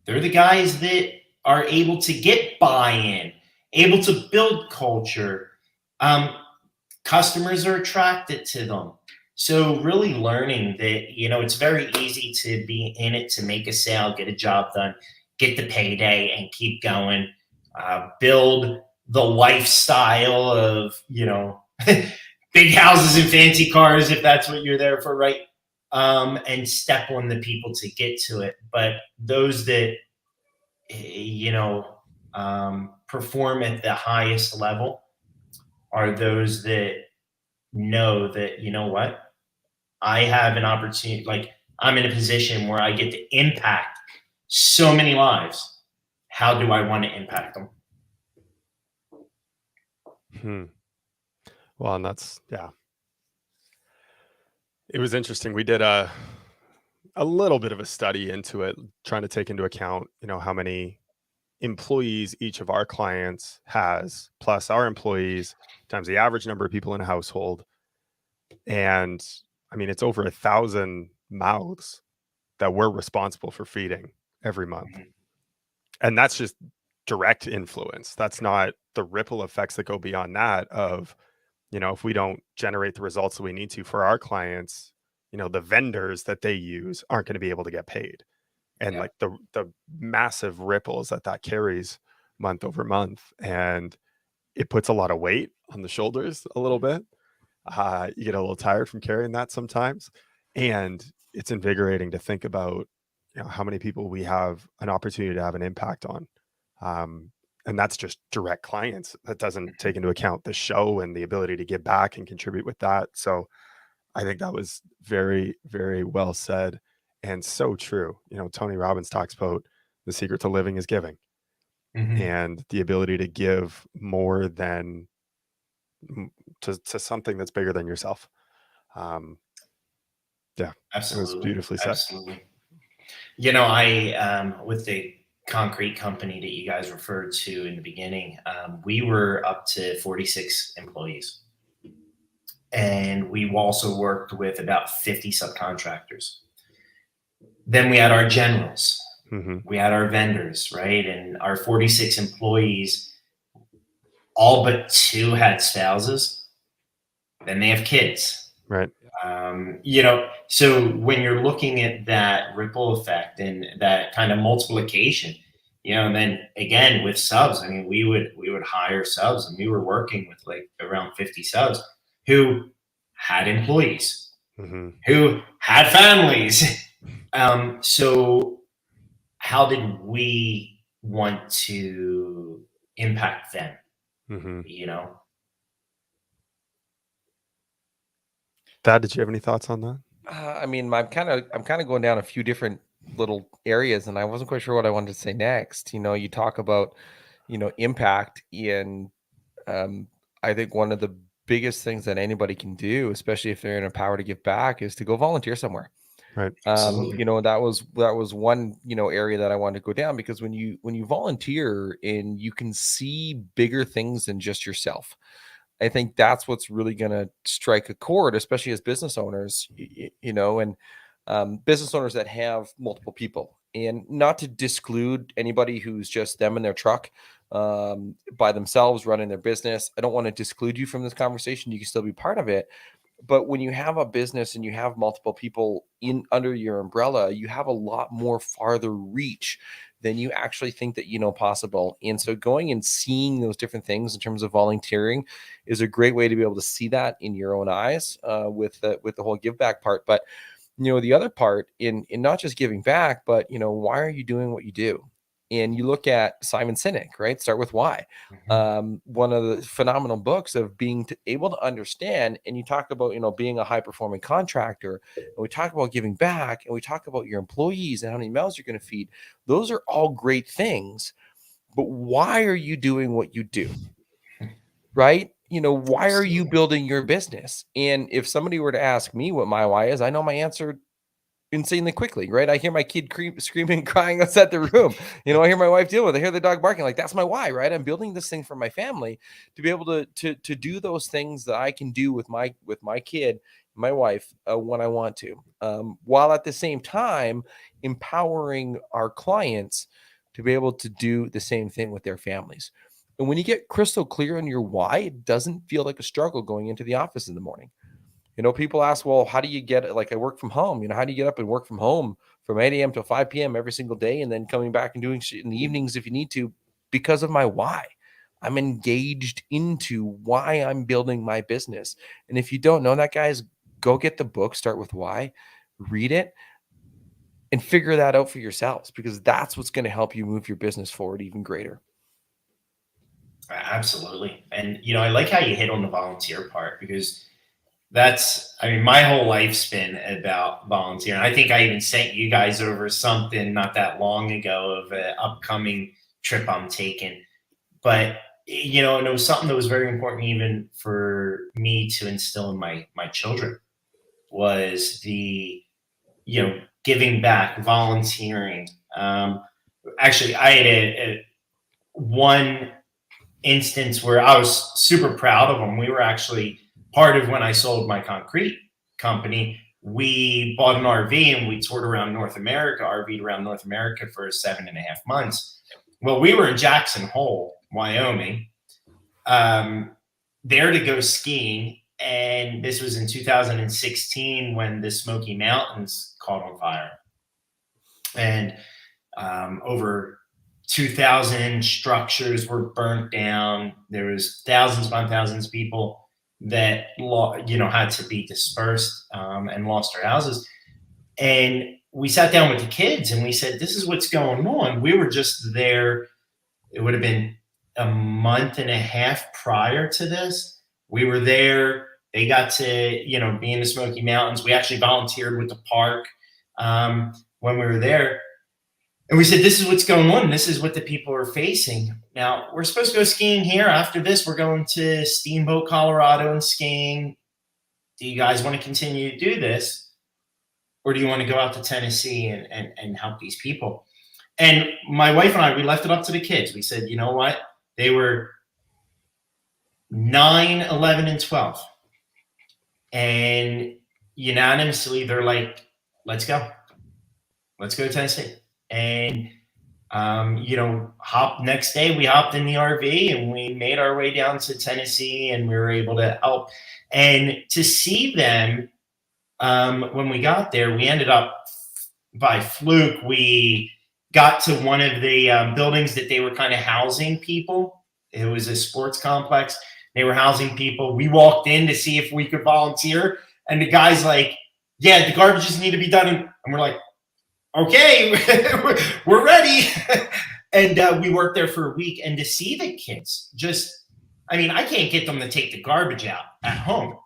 [SPEAKER 4] They're the guys that are able to get buy-in, able to build culture. Customers are attracted to them. So really learning that, it's very easy to be in it to make a sale, get a job done, get the payday and keep going, build the lifestyle of, big houses and fancy cars, if that's what you're there for, right? And step on the people to get to it. But those that, perform at the highest level are those that know that, you know what, I have an opportunity, like I'm in a position where I get to impact so many lives. How do I want to impact them?
[SPEAKER 3] Well, and that's, yeah. It was interesting. We did a little bit of a study into it, trying to take into account, how many employees each of our clients has, plus our employees, times the average number of people in a household. And I mean, it's over 1,000 mouths that we're responsible for feeding every month. And that's just direct influence. That's not the ripple effects that go beyond that of, if we don't generate the results that we need to for our clients, the vendors that they use aren't going to be able to get paid. And like the massive ripples that carries month over month. And it puts a lot of weight on the shoulders a little bit. You get a little tired from carrying that sometimes. And it's invigorating to think about, how many people we have an opportunity to have an impact on. And that's just direct clients. That doesn't take into account the show and the ability to give back and contribute with that. So I think that was very, very well said and so true. Tony Robbins talks about the secret to living is giving, and the ability to give more than to something that's bigger than yourself. Yeah,
[SPEAKER 4] Absolutely.
[SPEAKER 3] It was beautifully said.
[SPEAKER 4] Absolutely. I with the concrete company that you guys referred to in the beginning, we were up to 46 employees. And we also worked with about 50 subcontractors. Then we had our generals. We had our vendors, right? And our 46 employees, all but 2 had spouses. Then they have kids.
[SPEAKER 3] Right.
[SPEAKER 4] So when you're looking at that ripple effect and that kind of multiplication, and then again with subs, I mean, we would hire subs, and we were working with like around 50 subs who had employees, who had families. So how did we want to impact them?
[SPEAKER 3] Thad, did you have any thoughts on that?
[SPEAKER 5] I mean, I'm kind of going down a few different little areas, and I wasn't quite sure what I wanted to say next. You talk about, impact, and I think one of the biggest things that anybody can do, especially if they're in a power to give back, is to go volunteer somewhere.
[SPEAKER 3] Right.
[SPEAKER 5] You know, that was one, you know, area that I wanted to go down, because when you volunteer and you can see bigger things than just yourself, I think that's what's really going to strike a chord, especially as business owners, you know, and business owners that have multiple people. And not to disclude anybody who's just them in their truck by themselves running their business. I don't want to disclude you from this conversation. You can still be part of it. But when you have a business and you have multiple people in under your umbrella, you have a lot more farther reach than you actually think that you know possible. And so going and seeing those different things in terms of volunteering is a great way to be able to see that in your own eyes with the whole give back part. But you know, the other part in not just giving back, but you know, why are you doing what you do? And you look at Simon Sinek, right? Start with why. One of the phenomenal books of being able to understand. And you talk about, you know, being a high performing contractor, and we talk about giving back, and we talk about your employees and how many mouths you're going to feed. Those are all great things, but why are you doing what you do? Right? You know, why are you building your business? And if somebody were to ask me what my why is, I know my answer insanely quickly, right? I hear my kid screaming, crying outside the room. You know, I hear my wife deal with it. I hear the dog barking. Like, that's my why, right? I'm building this thing for my family to be able to do those things that I can do with my kid, my wife, when I want to, while at the same time empowering our clients to be able to do the same thing with their families. And when you get crystal clear on your why, it doesn't feel like a struggle going into the office in the morning. You know, people ask, well, how do you get it? Like, I work from home. You know, how do you get up and work from home from 8 a.m. to 5 p.m. every single day, and then coming back and doing shit in the evenings if you need to? Because of my why. I'm engaged into why I'm building my business. And if you don't know that, guys, go get the book, Start With Why, read it, and figure that out for yourselves, because that's what's going to help you move your business forward even greater.
[SPEAKER 4] Absolutely. And, you know, I like how you hit on the volunteer part, because that's, I mean, my whole life's been about volunteering. I think I even sent you guys over something not that long ago of an upcoming trip I'm taking. But, you know, and it was something that was very important even for me to instill in my children, was the, you know, giving back, volunteering. Actually, I had one instance where I was super proud of them. We were actually part of when I sold my concrete company. We bought an RV and we toured around North America, RV'd around North America for 7.5 months. Well, we were in Jackson Hole, Wyoming, there to go skiing. And this was in 2016 when the Smoky Mountains caught on fire. And over 2,000 structures were burnt down. There was thousands upon thousands of people that, you know, had to be dispersed and lost their houses. And we sat down with the kids and we said, this is what's going on. We were just there. It would have been a month and a half prior to this. We were there. They got to, you know, be in the Smoky Mountains. We actually volunteered with the park when we were there. And we said, this is what's going on. This is what the people are facing. Now, we're supposed to go skiing here. After this, we're going to Steamboat, Colorado and skiing. Do you guys want to continue to do this? Or do you want to go out to Tennessee and help these people? And my wife and I, we left it up to the kids. We said, you know what? They were 9, 11, and 12. And unanimously, they're like, let's go. Let's go to Tennessee. And, you know, next day we hopped in the RV and we made our way down to Tennessee and we were able to help. And to see them, when we got there, we ended up by fluke. We got to one of the buildings that they were kind of housing people. It was a sports complex. They were housing people. We walked in to see if we could volunteer. And the guy's like, yeah, the garbages need to be done. And we're like, okay, we're ready. And we worked there for a week. And to see the kids just, I mean, I can't get them to take the garbage out at home,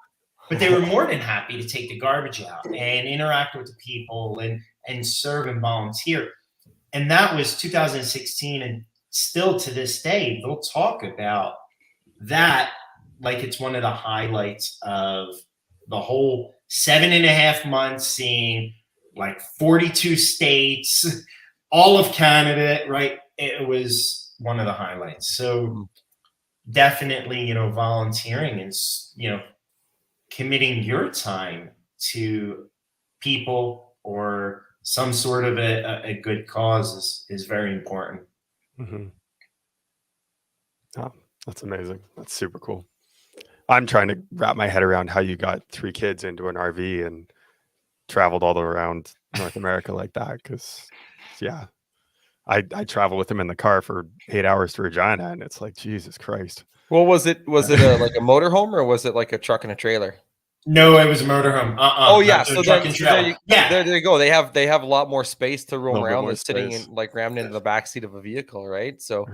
[SPEAKER 4] but they were more than happy to take the garbage out and interact with the people and serve and volunteer. And that was 2016. And still to this day, they'll talk about that like it's one of the highlights of the whole 7.5 months, seeing like 42 states, all of Canada, right? It was one of the highlights. So definitely, you know, volunteering and, you know, committing your time to people or some sort of a good cause is very important.
[SPEAKER 3] Mm-hmm. Oh, that's amazing. That's super cool. I'm trying to wrap my head around how you got 3 kids into an RV and traveled all around North America like that. Cause yeah, I travel with them in the car for 8 hours to Regina, and it's like, Jesus Christ.
[SPEAKER 5] Well, was it like a motorhome, or was it like a truck and a trailer?
[SPEAKER 4] No, it was a motorhome.
[SPEAKER 5] Oh yeah, so
[SPEAKER 4] truck and trailer.
[SPEAKER 5] there you go. They have a lot more space to roam around than sitting
[SPEAKER 3] space.
[SPEAKER 5] in like rammed into the backseat of a vehicle, right? So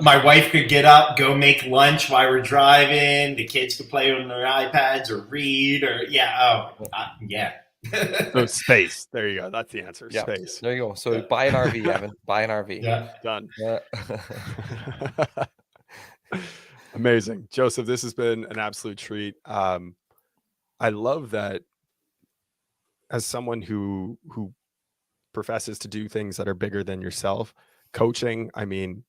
[SPEAKER 4] my wife could get up, go make lunch while we're driving. The kids could play on their iPads or read, or yeah.
[SPEAKER 3] So space. There you go. That's the answer.
[SPEAKER 5] Yeah.
[SPEAKER 3] Space.
[SPEAKER 5] There you go. So buy an RV, Evan. Buy an RV.
[SPEAKER 4] Yeah.
[SPEAKER 3] Done.
[SPEAKER 5] Yeah.
[SPEAKER 3] Amazing. Joseph, this has been an absolute treat. I love that as someone who professes to do things that are bigger than yourself, coaching, I mean,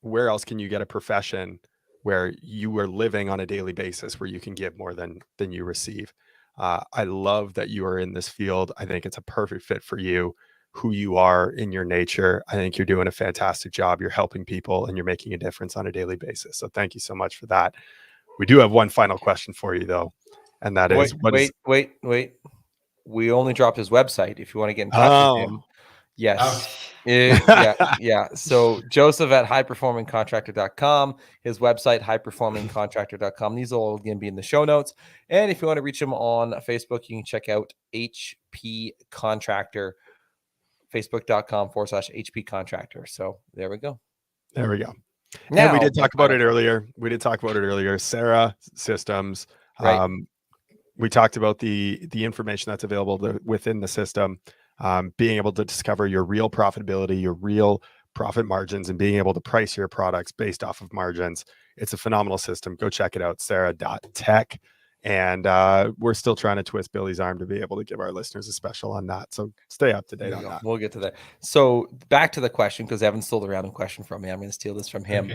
[SPEAKER 3] where else can you get a profession where you are living on a daily basis where you can give more than you receive? I love that you are in this field. I think it's a perfect fit for you, who you are in your nature. I think you're doing a fantastic job. You're helping people and you're making a difference on a daily basis. So thank you so much for that. We do have one final question for you though. And that is,
[SPEAKER 5] wait. We only dropped his website. If you want to get in touch with him. Yes. Yeah. So Joseph at highperformingcontractor.com, his website, highperformingcontractor.com. These are all going to be in the show notes. And if you want to reach him on Facebook, you can check out HP Contractor, facebook.com/HP Contractor. So there we go.
[SPEAKER 3] There we go.
[SPEAKER 5] Now,
[SPEAKER 3] and we did talk about it earlier. Sarah Systems.
[SPEAKER 5] Right.
[SPEAKER 3] We talked about the information that's available within the system, being able to discover your real profitability, your real profit margins, and being able to price your products based off of margins. It's a phenomenal system. Go check it out, sarah.tech. And we're still trying to twist Billy's arm to be able to give our listeners a special on that. So stay up to date on that.
[SPEAKER 5] We'll get to that. So back to the question, because Evan stole the random question from me. I'm going to steal this from him.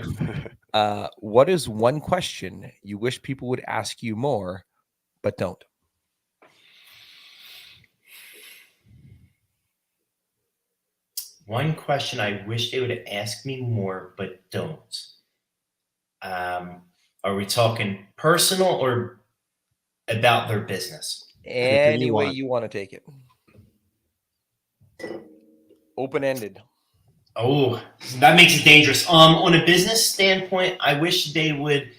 [SPEAKER 5] Okay. What is one question you wish people would ask you more, but don't?
[SPEAKER 4] One question I wish they would ask me more, but don't. Are we talking personal or about their business?
[SPEAKER 5] Any way you want to take it. Open-ended.
[SPEAKER 4] Oh, that makes it dangerous. On a business standpoint, I wish they would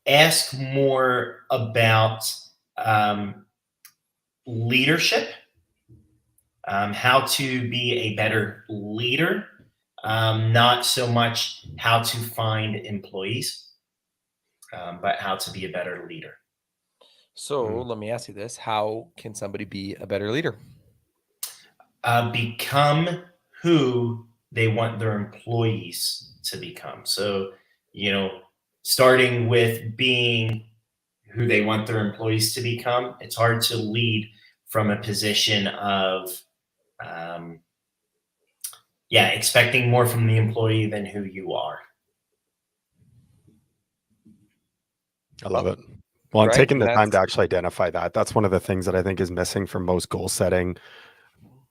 [SPEAKER 4] ask more about leadership, how to be a better leader, not so much how to find employees, but how to be a better leader.
[SPEAKER 5] So let me ask you this. How can somebody be a better leader?
[SPEAKER 4] Become who they want their employees to become. So, starting with being who they want their employees to become, it's hard to lead from a position of, expecting more from the employee than who you are.
[SPEAKER 3] I love it. Well, I'm taking the time to actually identify that. That's one of the things that I think is missing from most goal setting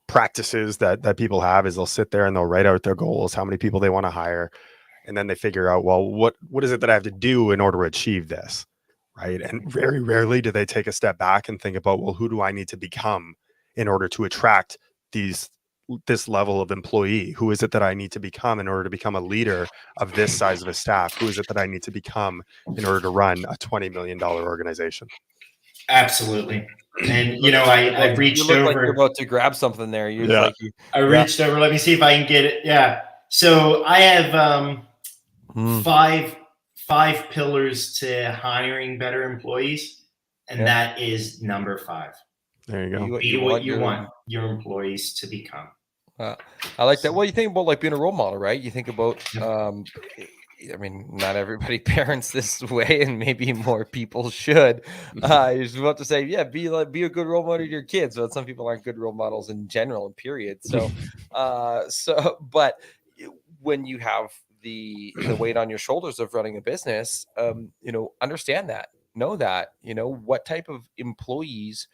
[SPEAKER 3] practices that people have, is they'll sit there and they'll write out their goals, how many people they want to hire. And then they figure out, well, what is it that I have to do in order to achieve this? Right. And very rarely do they take a step back and think about, well, who do I need to become in order to attract this level of employee? Who is it that I need to become in order to become a leader of this size of a staff? Who is it that I need to become in order to run a $20 million organization?
[SPEAKER 4] Absolutely. And, I reached over.
[SPEAKER 5] Like you're about to grab something there.
[SPEAKER 4] I reached over. Let me see if I can get it. Yeah. So I have five pillars to hiring better employees. And that is number 5.
[SPEAKER 3] There you go.
[SPEAKER 4] Be what you want your employees to become.
[SPEAKER 5] I like that. Well, you think about like being a role model, right? You think about I mean, not everybody parents this way, and maybe more people should. You're supposed to say, yeah, be a good role model to your kids. But some people aren't good role models in general, period. So, but when you have the weight on your shoulders of running a business, understand that, know that, what type of employees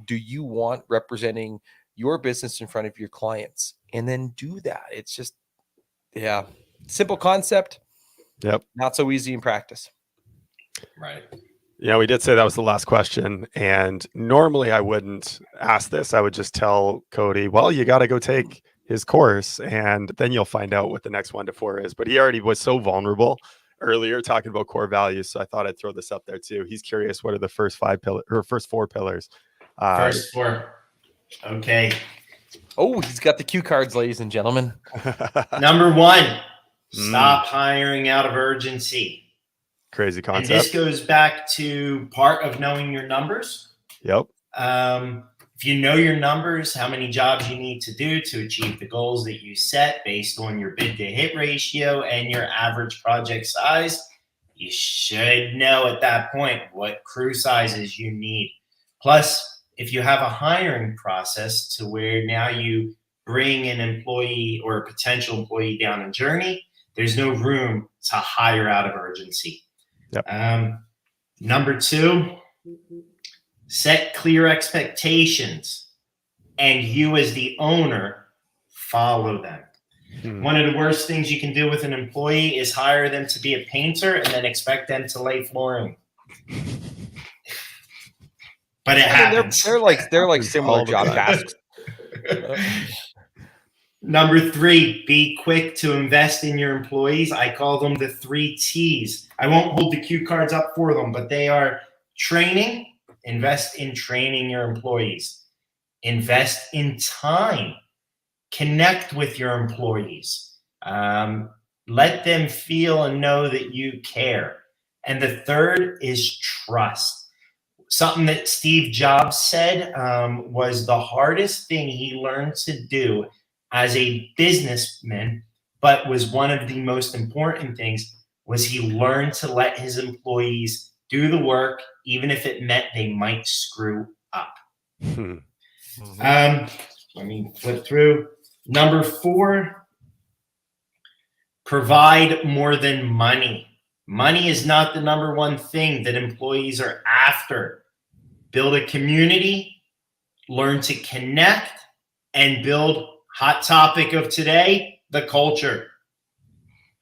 [SPEAKER 5] do you want representing your business in front of your clients, and then do that. It's just, simple concept.
[SPEAKER 3] Yep.
[SPEAKER 5] Not so easy in practice.
[SPEAKER 4] Right.
[SPEAKER 3] Yeah, we did say that was the last question. And normally I wouldn't ask this. I would just tell Cody, well, you got to go take his course and then you'll find out what the next 1 to 4 is. But he already was so vulnerable earlier talking about core values. So I thought I'd throw this up there too. He's curious, what are the first 4 pillars?
[SPEAKER 4] First 4. Okay.
[SPEAKER 5] Oh, he's got the cue cards, ladies and gentlemen.
[SPEAKER 4] Number 1, stop hiring out of urgency.
[SPEAKER 3] Crazy concept.
[SPEAKER 4] And this goes back to part of knowing your numbers.
[SPEAKER 3] Yep.
[SPEAKER 4] If you know your numbers, how many jobs you need to do to achieve the goals that you set based on your bid to hit ratio and your average project size, you should know at that point what crew sizes you need. Plus, if you have a hiring process to where now you bring an employee or a potential employee down a journey, there's no room to hire out of urgency.
[SPEAKER 3] Yep.
[SPEAKER 4] Number 2, set clear expectations, and you as the owner follow them. One of the worst things you can do with an employee is hire them to be a painter and then expect them to lay flooring. But it happens.
[SPEAKER 5] They're like similar job tasks.
[SPEAKER 4] Number 3, be quick to invest in your employees. I call them the 3 T's. I won't hold the cue cards up for them, but they are training. Invest in training your employees. Invest in time. Connect with your employees. Let them feel and know that you care. And the 3rd is trust. Something that Steve Jobs said was the hardest thing he learned to do as a businessman, but was one of the most important things, was he learned to let his employees do the work, even if it meant they might screw up. Let me flip through. Number 4, provide more than money. Money is not the number one thing that employees are after. Build a community, learn to connect, and build, hot topic of today, the culture.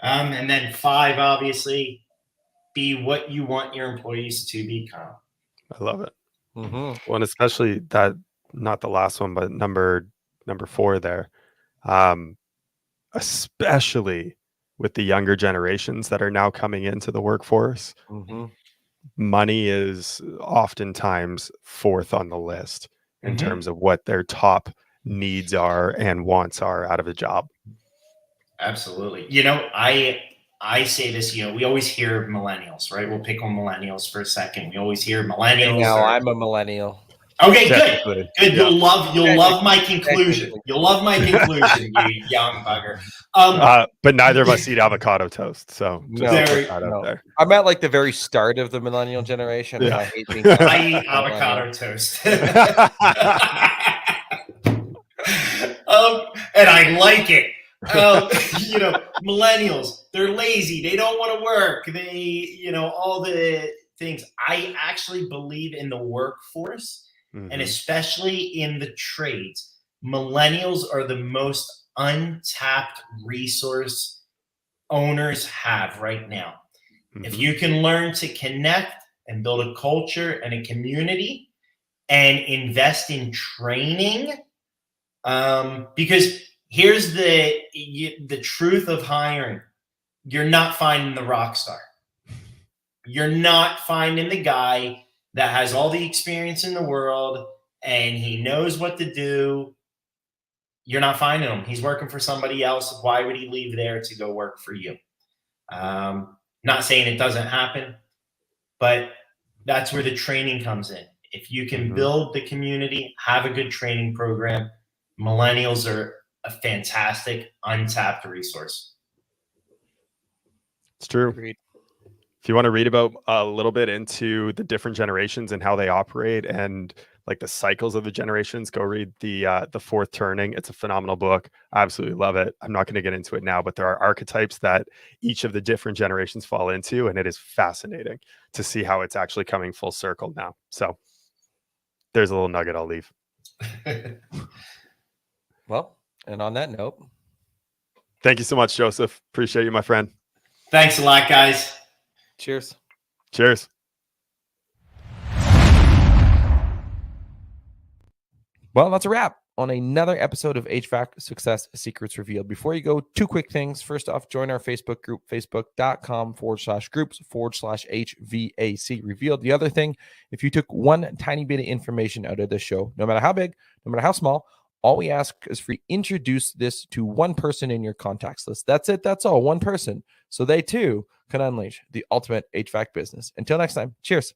[SPEAKER 4] And then 5, obviously, be what you want your employees to become.
[SPEAKER 3] I love it. Well, and especially that, not the last one, but number 4 there, especially with the younger generations that are now coming into the workforce. Money is oftentimes 4th on the list in terms of what their top needs are and wants are out of a job.
[SPEAKER 4] Absolutely. I say this, we always hear millennials, right? We'll pick on millennials for a second. We always hear millennials.
[SPEAKER 5] No, I'm a millennial.
[SPEAKER 4] Okay, good. Good. Yeah. You'll love my conclusion. You'll love my conclusion, you young bugger.
[SPEAKER 3] But neither of us eat avocado toast, so
[SPEAKER 4] no.
[SPEAKER 5] I'm at like the very start of the millennial generation.
[SPEAKER 3] Yeah.
[SPEAKER 4] I eat avocado toast. And I like it. Millennials, they're lazy. They don't want to work. They, all the things. I actually believe in the workforce, and especially in the trades. Millennials are the most untapped resource owners have right now. If you can learn to connect and build a culture and a community and invest in training, because here's the truth of hiring. You're not finding the rock star. You're not finding the guy that has all the experience in the world and he knows what to do. You're not finding him. He's working for somebody else. Why would he leave there to go work for you? Not saying it doesn't happen, but that's where the training comes in. If you can build the community, have a good training program, millennials are a fantastic untapped resource.
[SPEAKER 3] It's true.
[SPEAKER 5] Agreed.
[SPEAKER 3] If you want to read about a little bit into the different generations and how they operate and like the cycles of the generations, go read the Fourth Turning. It's a phenomenal book. I absolutely love it. I'm not going to get into it now, but there are archetypes that each of the different generations fall into, and it is fascinating to see how it's actually coming full circle now. So there's a little nugget I'll leave.
[SPEAKER 5] Well, and on that note,
[SPEAKER 3] thank you so much, Joseph. Appreciate you, my friend.
[SPEAKER 4] Thanks a lot, guys.
[SPEAKER 5] cheers.
[SPEAKER 3] Cheers.
[SPEAKER 5] Well, that's a wrap on another episode of HVAC Success Secrets Revealed. Before you go, two quick things. First off, join our Facebook group, facebook.com/groups/HVAC Revealed. The other thing, if you took one tiny bit of information out of this show, no matter how big, no matter how small, all we ask is for you introduce this to one person in your contacts list. That's it. That's all. One person. So they too can unleash the ultimate HVAC business. Until next time, cheers.